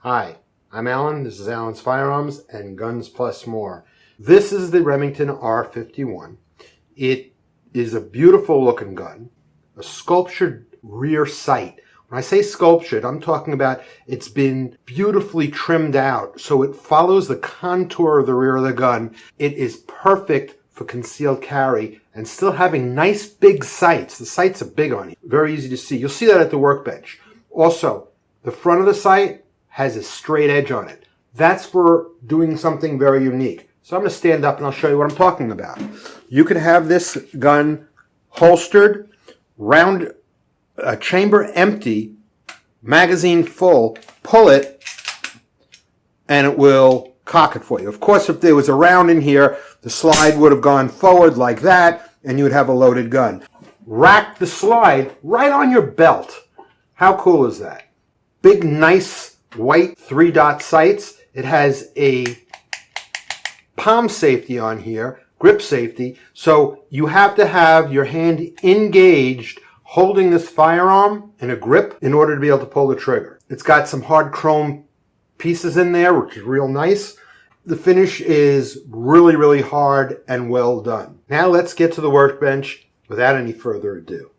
Hi, I'm Alan. This is Alan's Firearms and Guns Plus More. This is the Remington R51. It is a beautiful looking gun, a sculptured rear sight. When I say sculptured, I'm talking about it's been beautifully trimmed out so it follows the contour of the rear of the gun. It is perfect for concealed carry and still having nice big sights. The sights are big on you, very easy to see. You'll see that at the workbench. Also, the front of the sight has a straight edge on it. That's for doing something very unique. So I'm going to stand up and I'll show you what I'm talking about. You can have this gun holstered, round, chamber empty, magazine full, pull it, and it will cock it for you. Of course, if there was a round in here, the slide would have gone forward like that, and you would have a loaded gun. Rack the slide right on your belt. How cool is that? Big, nice, white 3-dot sights. It has a palm safety on here, grip safety, so you have to have your hand engaged holding this firearm in a grip in order to be able to pull the trigger. It's got some hard chrome pieces in there, which is real nice. The finish is really, really hard and well done. Now let's get to the workbench without any further ado.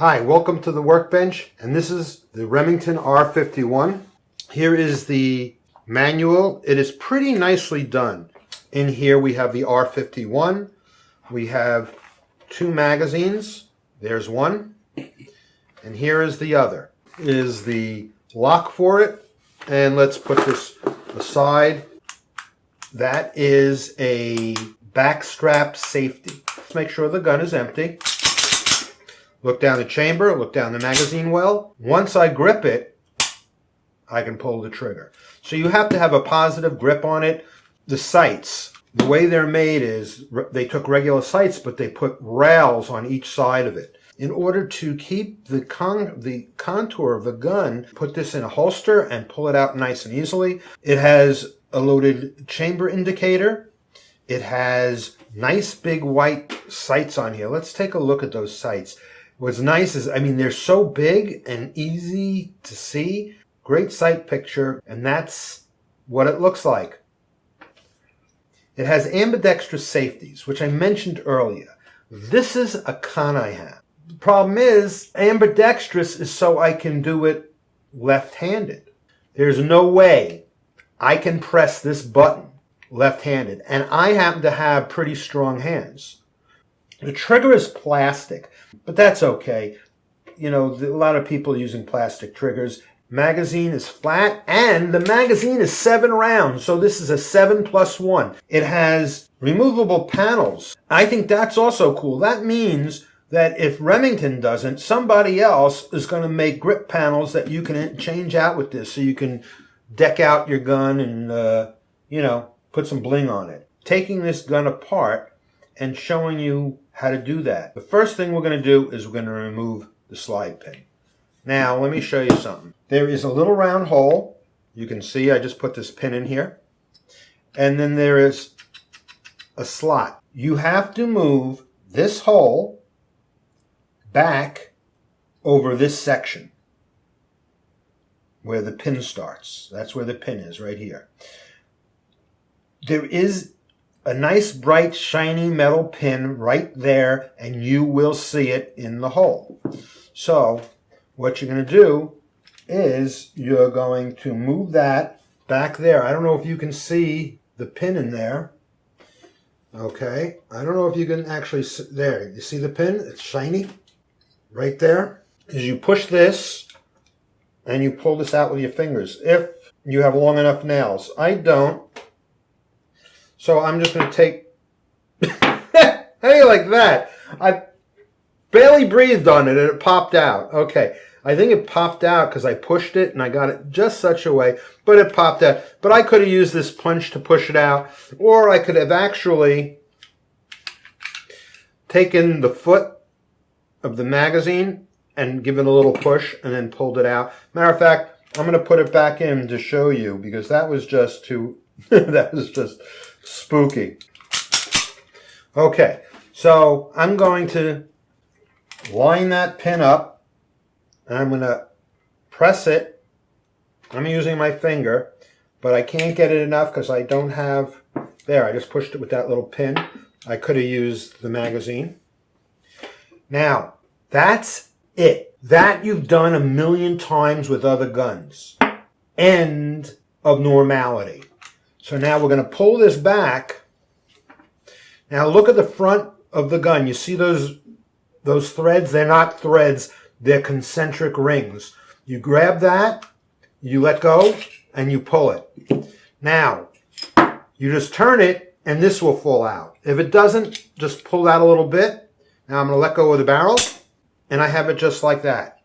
Hi, welcome to the workbench, and this is the Remington R51. Here is the manual. It is pretty nicely done. In here we have the R51. We have 2 magazines. There's one. And here is the other. Is the lock for it. And let's put this aside. That is a backstrap safety. Let's make sure the gun is empty. Look down the chamber, look down the magazine well. Once I grip it, I can pull the trigger. So you have to have a positive grip on it. The sights, the way they're made is they took regular sights, but they put rails on each side of it. In order to keep the contour of the gun, put this in a holster and pull it out nice and easily. It has a loaded chamber indicator. It has nice big white sights on here. Let's take a look at those sights. What's nice is, they're so big and easy to see. Great sight picture, and that's what it looks like. It has ambidextrous safeties, which I mentioned earlier. This is a con I have. The problem is, ambidextrous is so I can do it left-handed. There's no way I can press this button left-handed, and I happen to have pretty strong hands. The trigger is plastic, but that's okay. You know, a lot of people are using plastic triggers. Magazine is flat, and the magazine is 7 rounds, so this is a 7+1. It has removable panels. I think that's also cool. That means that if Remington doesn't, somebody else is going to make grip panels that you can change out with this, so you can deck out your gun and, put some bling on it. Taking this gun apart and showing you how to do that. The first thing we're going to do is we're going to remove the slide pin. Now, let me show you something. There is a little round hole. You can see I just put this pin in here. And then there is a slot. You have to move this hole back over this section where the pin starts. That's where the pin is, right here. There is a nice bright shiny metal pin right there, and you will see it in the hole. So what you're going to do is you're going to move that back there. I don't know if you can see the pin in there. Okay, I don't know if you can actually see there. You see the pin? It's shiny right there. As you push this and you pull this out with your fingers, if you have long enough nails. I don't. So I'm just going to take, hey, like that. I barely breathed on it and it popped out. Okay, I think it popped out because I pushed it and I got it just such a way, but it popped out. But I could have used this punch to push it out, or I could have actually taken the foot of the magazine and given a little push and then pulled it out. Matter of fact, I'm going to put it back in to show you because that was just too, that was just spooky. Okay, so I'm going to line that pin up, and I'm going to press it. I'm using my finger, but I can't get it enough because I don't have, there, I just pushed it with that little pin. I could have used the magazine. Now, that's it. That you've done a million times with other guns. End of normality. So now we're going to pull this back. Now look at the front of the gun. You see those threads? They're not threads. They're concentric rings. You grab that, you let go, and you pull it. Now, you just turn it, and this will fall out. If it doesn't, just pull out a little bit. Now I'm going to let go of the barrel, and I have it just like that.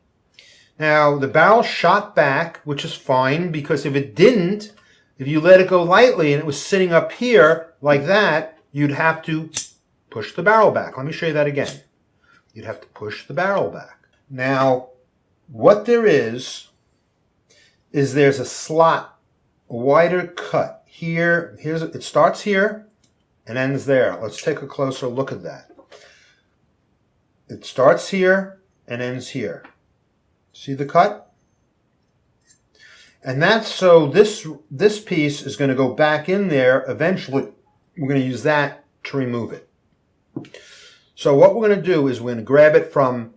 Now, the barrel shot back, which is fine, because if it didn't, if you let it go lightly and it was sitting up here like that, you'd have to push the barrel back. Let me show you that again. You'd have to push the barrel back. Now, what there is there's a slot, a wider cut. Here, it starts here and ends there. Let's take a closer look at that. It starts here and ends here. See the cut? And that's so this piece is going to go back in there eventually. We're going to use that to remove it. So what we're going to do is we're going to grab it from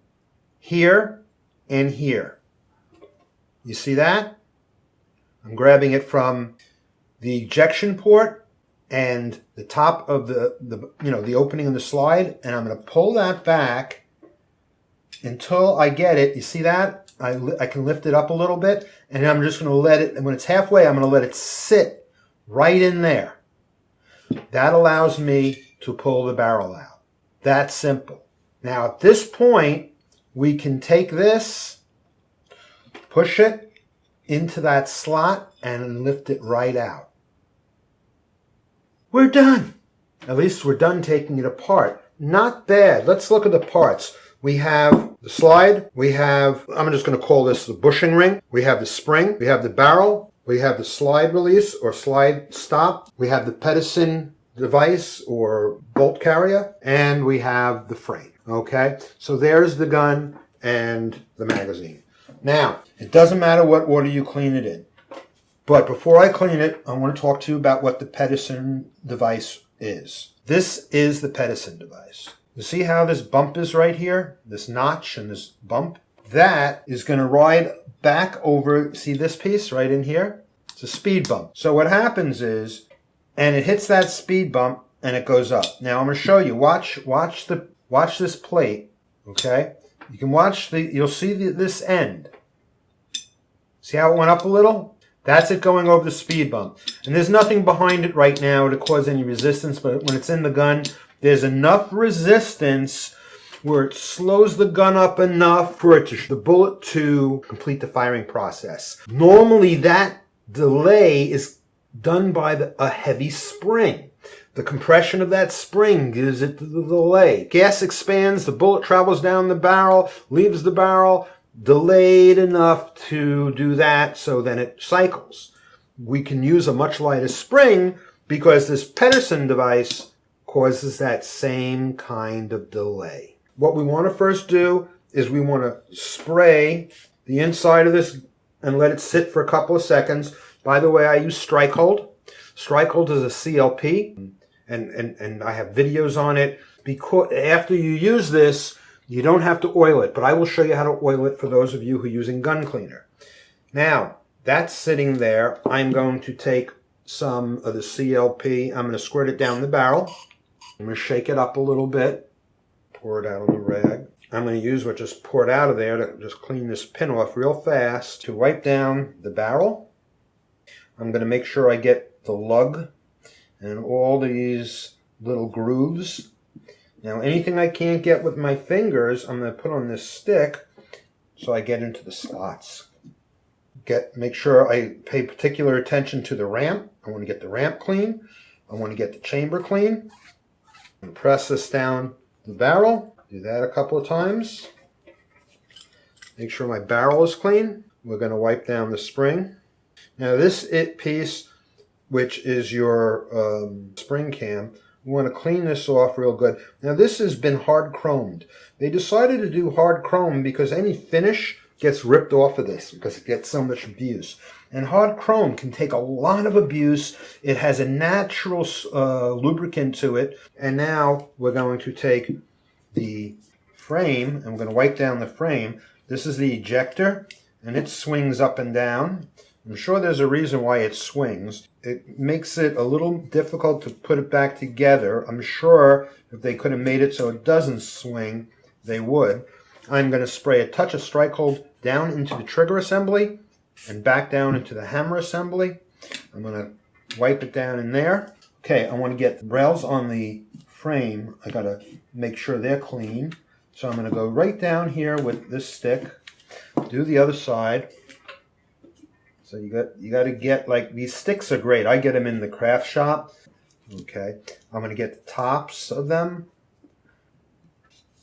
here and here. You see that? I'm grabbing it from the ejection port and the top of the opening of the slide, and I'm going to pull that back until I get it. You see that? I can lift it up a little bit, and I'm just going to let it, and when it's halfway, I'm going to let it sit right in there. That allows me to pull the barrel out. That's simple. Now at this point, we can take this, push it into that slot, and lift it right out. We're done. At least we're done taking it apart. Not bad. Let's look at the parts. We have the slide. We have, I'm just going to call this the bushing ring. We have the spring. We have the barrel. We have the slide release or slide stop. We have the Pederson device or bolt carrier. And we have the frame. Okay, so there's the gun and the magazine. Now, it doesn't matter what order you clean it in. But before I clean it, I want to talk to you about what the Pederson device is. This is the Pederson device. You see how this bump is right here? This notch and this bump? That is going to ride back over, see this piece right in here? It's a speed bump. So what happens is, and it hits that speed bump and it goes up. Now I'm going to show you. Watch this plate, okay? You can watch you'll see this end. See how it went up a little? That's it going over the speed bump. And there's nothing behind it right now to cause any resistance, but when it's in the gun, there's enough resistance where it slows the gun up enough for the bullet to complete the firing process. Normally that delay is done by a heavy spring. The compression of that spring gives it the delay. Gas expands, the bullet travels down the barrel, leaves the barrel, delayed enough to do that, so then it cycles. We can use a much lighter spring because this Pederson device causes that same kind of delay. What we want to first do is we want to spray the inside of this and let it sit for a couple of seconds. By the way, I use strike hold. Strike hold is a CLP, and I have videos on it. Because after you use this, you don't have to oil it, but I will show you how to oil it for those of you who are using gun cleaner. Now, that's sitting there. I'm going to take some of the CLP. I'm going to squirt it down the barrel. I'm going to shake it up a little bit. Pour it out on the rag. I'm going to use what just poured out of there to just clean this pin off real fast to wipe down the barrel. I'm going to make sure I get the lug and all these little grooves. Now anything I can't get with my fingers, I'm going to put on this stick so I get into the slots. Make sure I pay particular attention to the ramp. I want to get the ramp clean. I want to get the chamber clean. And press this down the barrel. Do that a couple of times. Make sure my barrel is clean. We're going to wipe down the spring. Now this piece, which is your spring cam, we want to clean this off real good. Now this has been hard chromed. They decided to do hard chrome because any finish gets ripped off of this because it gets so much abuse. And hard chrome can take a lot of abuse. It has a natural lubricant to it. And now we're going to take the frame, and we're going to wipe down the frame. This is the ejector, and it swings up and down. I'm sure there's a reason why it swings. It makes it a little difficult to put it back together. I'm sure if they could have made it so it doesn't swing, they would. I'm going to spray a touch of Strikehold down into the trigger assembly and back down into the hammer assembly. I'm going to wipe it down in there. Okay, I want to get the rails on the frame. I got to make sure they're clean. So I'm going to go right down here with this stick, do the other side. So you got to get, like, these sticks are great. I get them in the craft shop. Okay, I'm going to get the tops of them.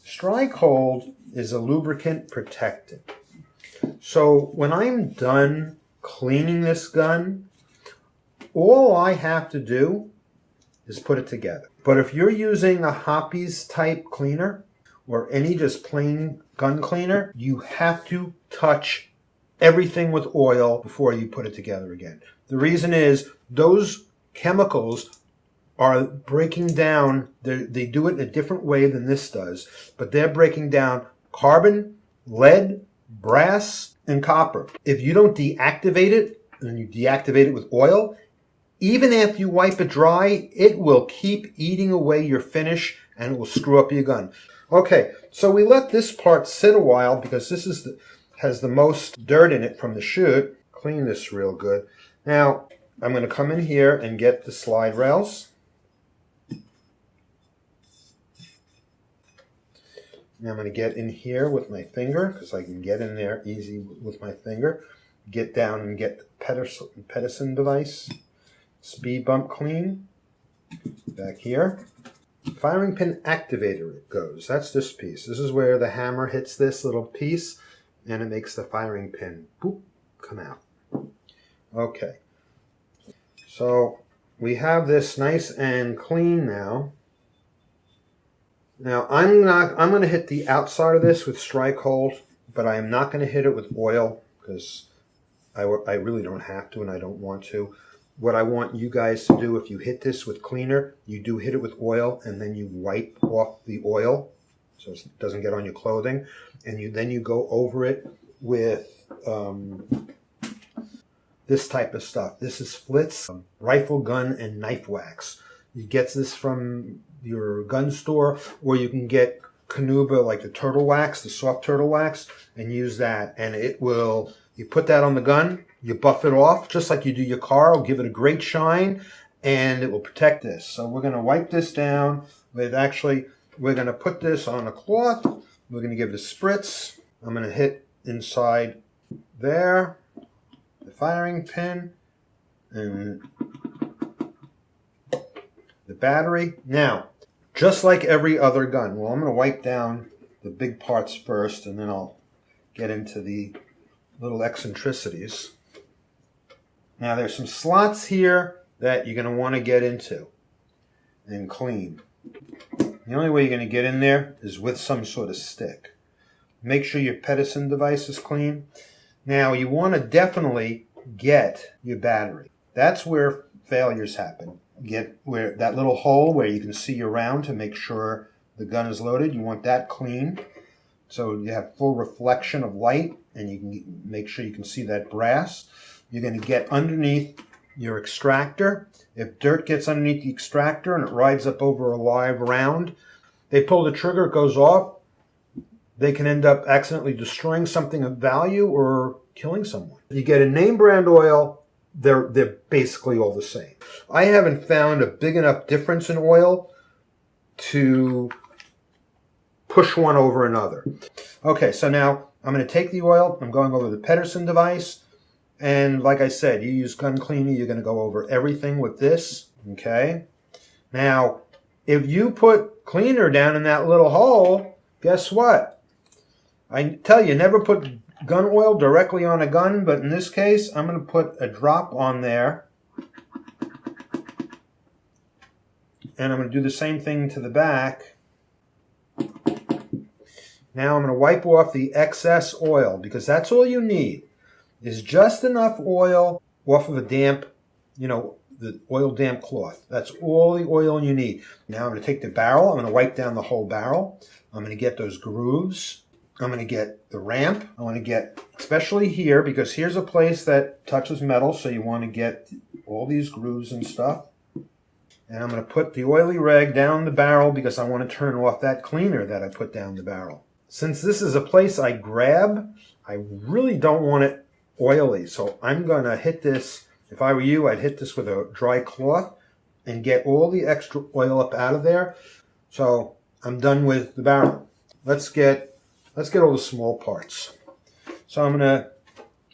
Strikehold is a lubricant protectant. So when I'm done cleaning this gun, all I have to do is put it together. But if you're using a Hoppe's type cleaner or any just plain gun cleaner, you have to touch everything with oil before you put it together again. The reason is those chemicals are breaking down. They do it in a different way than this does, but they're breaking down carbon, lead, brass, and copper. If you don't deactivate it, and you deactivate it with oil, even after you wipe it dry, it will keep eating away your finish and it will screw up your gun. Okay, so we let this part sit a while because this is has the most dirt in it from the chute. Clean this real good. Now, I'm going to come in here and get the slide rails. Now I'm going to get in here with my finger because I can get in there easy with my finger. Get down and get the Pederson device. Speed bump clean. Back here. Firing pin activator it goes. That's this piece. This is where the hammer hits this little piece and it makes the firing pin boop, come out. Okay. So we have this nice and clean now. Now I'm going to hit the outside of this with Strikehold, but I am not going to hit it with oil because I really don't have to and I don't want to. What I want you guys to do, if you hit this with cleaner, you do hit it with oil and then you wipe off the oil so it doesn't get on your clothing, and then you go over it with this type of stuff. This is Flitz rifle, gun, and knife wax. You get this from your gun store, or you can get Canuba, like the turtle wax, the soft turtle wax, and use that. And it will, you put that on the gun, you buff it off, just like you do your car. It'll give it a great shine, and it will protect this. So we're going to wipe this down with, actually, we're going to put this on a cloth. We're going to give it a spritz. I'm going to hit inside there, the firing pin, and the battery. Now, just like every other gun, well, I'm going to wipe down the big parts first, and then I'll get into the little eccentricities. Now, there's some slots here that you're going to want to get into and clean. The only way you're going to get in there is with some sort of stick. Make sure your Pederson device is clean. Now, you want to definitely get your battery. That's where failures happen. Get where that little hole where you can see your round to make sure the gun is loaded. You want that clean so you have full reflection of light, and you can make sure you can see that brass. You're going to get underneath your extractor. If dirt gets underneath the extractor and it rides up over a live round, they pull the trigger, it goes off. They can end up accidentally destroying something of value or killing someone. You get a name brand oil, they're basically all the same. I haven't found a big enough difference in oil to push one over another. Okay, so now I'm going to take the oil. I'm going over the Pederson device. And like I said, you use gun cleaner, you're going to go over everything with this. Okay. Now, if you put cleaner down in that little hole, guess what? I tell you, never put gun oil directly on a gun, but in this case, I'm going to put a drop on there. And I'm going to do the same thing to the back. Now I'm going to wipe off the excess oil, because that's all you need, is just enough oil off of a damp, the oil damp cloth. That's all the oil you need. Now I'm going to take the barrel. I'm going to wipe down the whole barrel. I'm going to get those grooves. I'm going to get the ramp. I want to get, especially here, because here's a place that touches metal, so you want to get all these grooves and stuff. And I'm going to put the oily rag down the barrel because I want to turn off that cleaner that I put down the barrel. Since this is a place I grab, I really don't want it oily. So I'm going to hit this. If I were you, I'd hit this with a dry cloth and get all the extra oil up out of there. So I'm done with the barrel. Let's get all the small parts. So I'm going to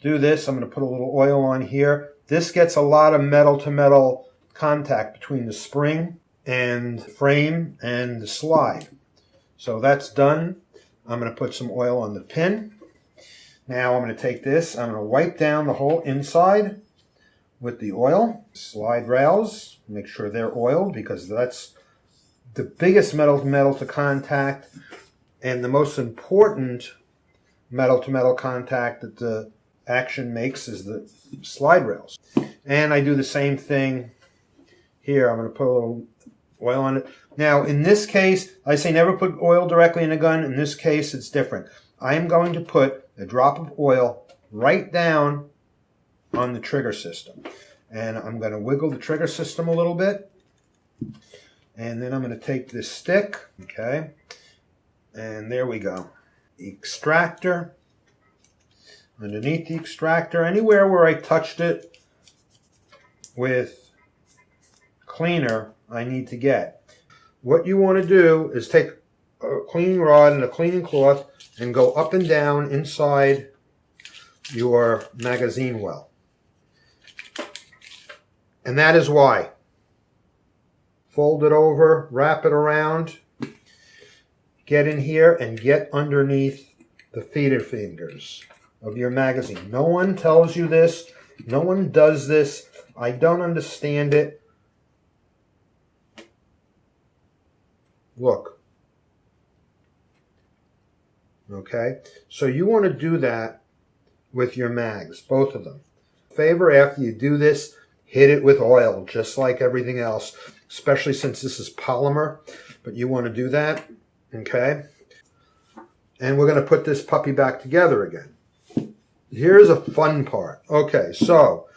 do this. I'm going to put a little oil on here. This gets a lot of metal-to-metal contact between the spring and frame and the slide. So that's done. I'm going to put some oil on the pin. Now I'm going to take this. I'm going to wipe down the whole inside with the oil. Slide rails, make sure they're oiled, because that's the biggest metal-to-metal to contact and the most important metal-to-metal contact that the action makes is the slide rails. And I do the same thing here. I'm going to put a little oil on it. Now, in this case, I say never put oil directly in a gun. In this case, it's different. I am going to put a drop of oil right down on the trigger system. And I'm going to wiggle the trigger system a little bit. And then I'm going to take this stick, okay, and there we go. The extractor. Underneath the extractor, anywhere where I touched it with cleaner, I need to get. What you want to do is take a cleaning rod and a cleaning cloth and go up and down inside your magazine well. And that is why. Fold it over, wrap it around, get in here and get underneath the feeder fingers of your magazine. No one tells you this. No one does this. I don't understand it. Look. Okay? So you want to do that with your mags, both of them. Favor, after you do this, hit it with oil, just like everything else, especially since this is polymer. But you want to do that, okay? And we're going to put this puppy back together again. Here's a fun part. Okay, so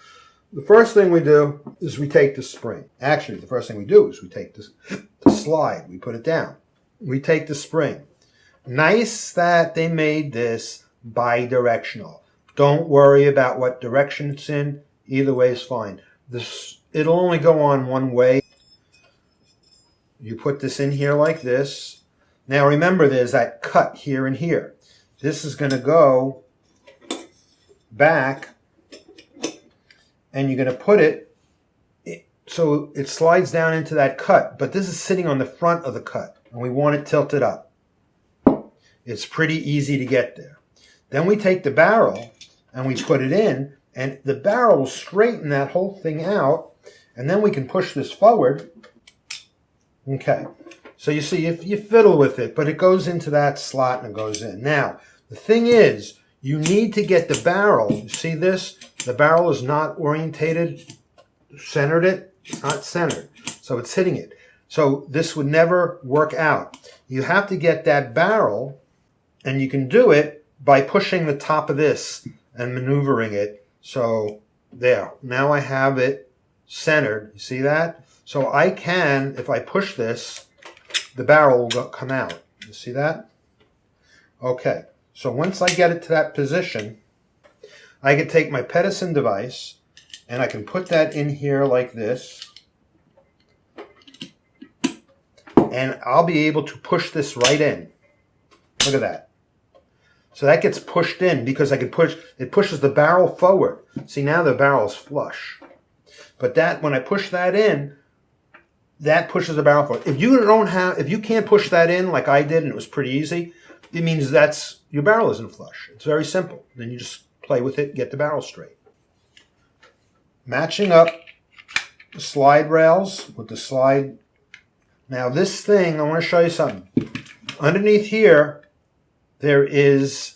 the first thing we do is we take the spring. Actually, the first thing we do is we take the slide. We put it down. We take the spring. Nice that they made this bi-directional. Don't worry about what direction it's in. Either way is fine. It'll only go on one way. You put this in here like this. Now remember, there's that cut here and here. This is going to go back, and you're going to put it so it slides down into that cut. But this is sitting on the front of the cut, and we want it tilted up. It's pretty easy to get there. Then we take the barrel and we put it in, and the barrel will straighten that whole thing out, and then we can push this forward. Okay, so you see, if you fiddle with it, but it goes into that slot and it goes in. Now, the thing is, you need to get the barrel. You see this? The barrel is not orientated, centered it. It's not centered, so it's hitting it. So this would never work out. You have to get that barrel, and you can do it by pushing the top of this and maneuvering it. So there, now I have it centered. You see that? So I can, if I push this, the barrel will come out. You see that? Okay, so once I get it to that position, I can take my Pederson device and I can put that in here like this, and I'll be able to push this right in. Look at that. So that gets pushed in because I can push, it pushes the barrel forward. See, now the barrel's flush. But that, when I push that in, that pushes the barrel forward. If you can't push that in like I did and it was pretty easy, it means your barrel isn't flush. It's very simple. Then you just play with it and get the barrel straight. Matching up the slide rails with the slide. Now this thing, I want to show you something. Underneath here, there is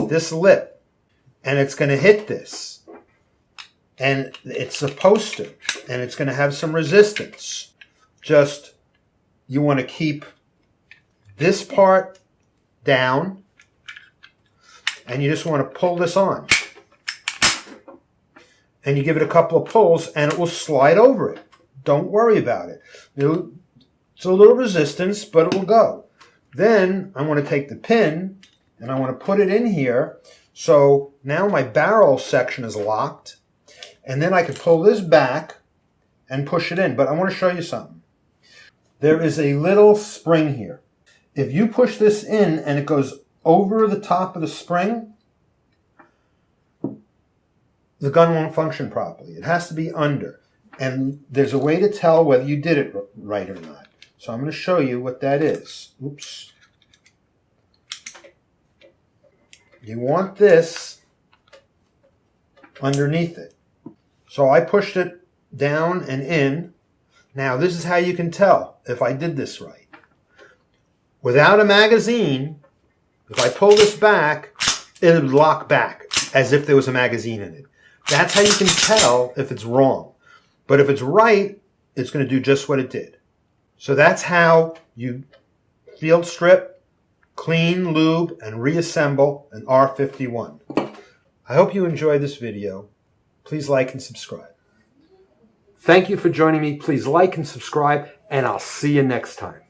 this lip, and it's going to hit this. And it's supposed to, and it's going to have some resistance. Just, you want to keep this part down, and you just want to pull this on. And you give it a couple of pulls, and it will slide over it. Don't worry about it. It's a little resistance, but it will go. Then I want to take the pin, and I want to put it in here. So now my barrel section is locked. And then I can pull this back and push it in. But I want to show you something. There is a little spring here. If you push this in and it goes over the top of the spring, the gun won't function properly. It has to be under. And there's a way to tell whether you did it right or not. So I'm going to show you what that is. Oops. You want this underneath it. So I pushed it down and in. Now this is how you can tell if I did this right. Without a magazine, if I pull this back, it would lock back as if there was a magazine in it. That's how you can tell if it's wrong. But if it's right, it's going to do just what it did. So that's how you field strip, clean, lube, and reassemble an R51. I hope you enjoyed this video. Please like and subscribe. Thank you for joining me. Please like and subscribe, and I'll see you next time.